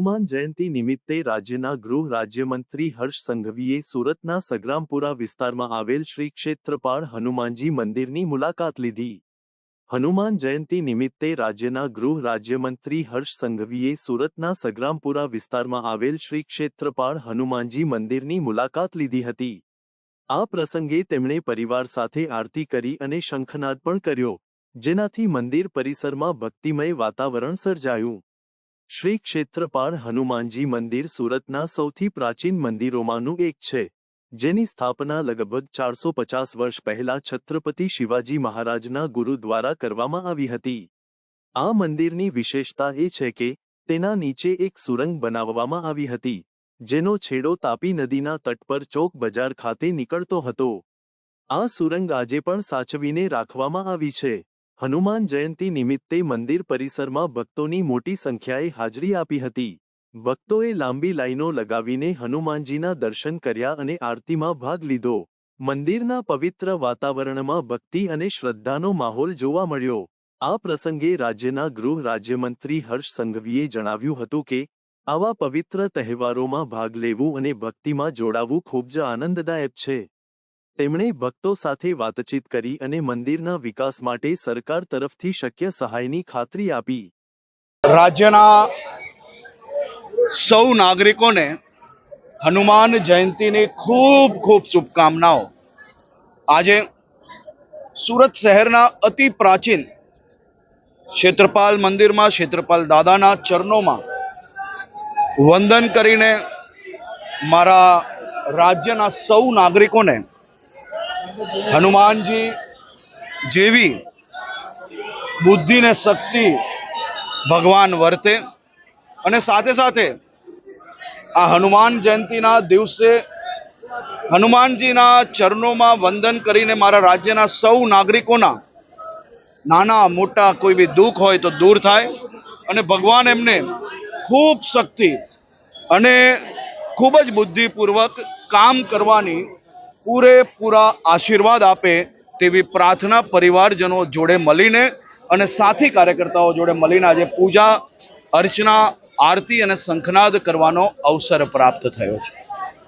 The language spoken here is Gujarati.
હનુમાન જયંતી નિમિત્તે રાજ્યના ગૃહ રાજ્યમંત્રી હર્ષ સંઘવીએ સુરતના સગ્રામપુરા વિસ્તારમાં આવેલ શ્રી ક્ષેત્રપાળ હનુમાનજી મંદિરની મુલાકાત લીધી। હનુમાન જયંતી નિમિત્તે રાજ્યના ગૃહ રાજ્યમંત્રી હર્ષ સંઘવીએ સુરતના સગ્રામપુરા વિસ્તારમાં આવેલ શ્રી ક્ષેત્રપાળ હનુમાનજી મંદિરની મુલાકાત લીધી હતી। આ પ્રસંગે તેમણે પરિવાર સાથે આરતી કરી અને શંખનાદ પણ કર્યો, જેનાથી મંદિર પરિસરમાં ભક્તિમય વાતાવરણ સર્જાયું। શ્રી ક્ષેત્રપાળ હનુમાનજી મંદિર સુરતના સૌથી પ્રાચીન મંદિરોમાંનું એક છે, જેની સ્થાપના લગભગ 450 વર્ષ પહેલા છત્રપતિ શિવાજી મહારાજના ગુરુ દ્વારા કરવામાં આવી હતી। આ મંદિરની વિશેષતા એ છે કે તેના નીચે એક સુરંગ બનાવવામાં આવી હતી, જેનો છેડો તાપી નદીના તટ પર ચોક બજાર ખાતે નીકળતો હતો। આ સુરંગ આજે પણ સાચવીને રાખવામાં આવી છે। હનુમાન જયંતી નિમિત્તે મંદિર પરિસરમાં ભક્તોની મોટી સંખ્યાએ હાજરી આપી હતી। ભક્તોએ લાંબી લાઈનો લગાવીને હનુમાનજીના દર્શન કર્યા અને આરતીમાં ભાગ લીધો। મંદિરના પવિત્ર વાતાવરણમાં ભક્તિ અને શ્રદ્ધાનો માહોલ જોવા મળ્યો। આ પ્રસંગે રાજ્યના ગૃહ રાજ્યમંત્રી હર્ષ સંઘવીએ જણાવ્યું હતું કે આવા પવિત્ર તહેવારોમાં ભાગ લેવું અને ભક્તિમાં જોડાવું ખૂબ જ આનંદદાયક છે। તેમણે ભક્તો સાથે વાતચીત કરી અને મંદિરના વિકાસ માટે સરકાર તરફથી શક્ય સહાયની ખાતરી આપી। રાજ્યના સૌ નાગરિકોને હનુમાન જયંતીની ખૂબ ખૂબ શુભકામનાઓ। આજે સુરત શહેરના અતિ પ્રાચીન ક્ષેત્રપાલ મંદિરમાં ક્ષેત્રપાલ દાદાના ચરણોમાં વંદન કરીને મારા રાજ્યના સૌ નાગરિકોને હનુમાનજી જેવી બુદ્ધિ ને શક્તિ ભગવાન વર્તે અને સાથે સાથે આ હનુમાન જયંતીના દિવસે હનુમાનજીના ચરણોમાં વંદન કરીને મારા રાજ્યના સૌ નાગરિકોના નાના મોટા કોઈ બી દુઃખ હોય તો દૂર થાય અને ભગવાન એમને ખૂબ શક્તિ અને ખૂબ જ બુદ્ધિપૂર્વક કામ કરવાની પૂરેપૂરા આશીર્વાદ આપે તેવી પ્રાર્થના પરિવારજનો જોડે મળીને અને સાથી કાર્યકર્તાઓ જોડે મળીને આજે પૂજા અર્ચના આરતી અને શંખનાદ કરવાનો અવસર પ્રાપ્ત થયો છે।